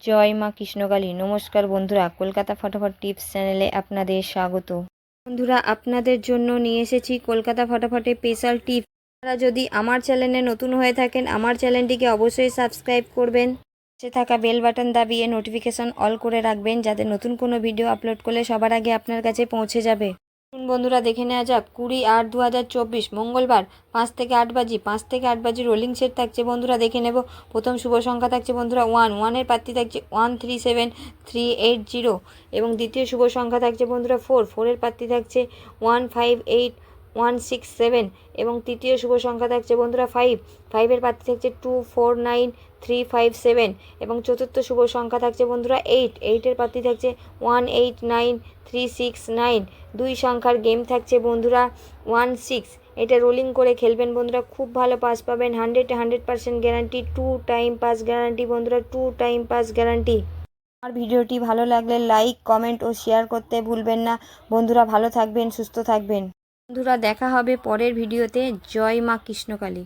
জয় মা কৃষ্ণকালী। নমস্কার বন্ধুরা, কলকাতা ফটাফট টিপস চ্যানেলে আপনাদের স্বাগত। বন্ধুরা, আপনাদের জন্য নিয়ে এসেছি কলকাতা ফটাফটে স্পেশাল টিপস। আপনারা যদি আমার চ্যানেলে নতুন হয়ে থাকেন, আমার চ্যানেলটিকে অবশ্যই সাবস্ক্রাইব করবেন। পাশে থাকা বেল বাটন দাবিয়ে নোটিফিকেশন অল করে রাখবেন, যাতে নতুন কোনো ভিডিও আপলোড করলে সবার আগে আপনার কাছে পৌঁছে যাবে। বন্ধুরা, দেখে নেওয়া যাক 20/8/2024 মঙ্গলবার 5 থেকে 8 বাজি 5 থেকে 8 বাজি রোলিং সেট থাকছে। বন্ধুরা দেখে নেব। প্রথম শুভ সংখ্যা থাকছে বন্ধুরা 1 এর প্রার্থী থাকছে 137380 এবং দ্বিতীয় শুভ সংখ্যা থাকছে বন্ধুরা 4 এর প্রার্থী থাকছে 158167 এবং তৃতীয় শুভ সংখ্যা থাকছে বন্ধুরা 5 এর প্রার্থী থাকছে 249357 এবং চতুর্থ শুভ সংখ্যা থাকছে বন্ধুরা 8 এর প্রার্থী থাকছে 189369। দুই সংখ্যার গেম থাকছে বন্ধুরা 16। এটা রোলিং করে খেলবেন বন্ধুরা, খুব ভালো পাস পাবেন। 100% গ্যারান্টি, 2 টাইম পাস গ্যারান্টি বন্ধুরা, 2 টাইম পাস গ্যারান্টি। আমার ভিডিওটি ভালো লাগলে লাইক, কমেন্ট ও শেয়ার করতে ভুলবেন না। বন্ধুরা ভালো থাকবেন, সুস্থ থাকবেন। বন্ধুরা দেখা হবে পরের ভিডিওতে। জয় মা কৃষ্ণকালী।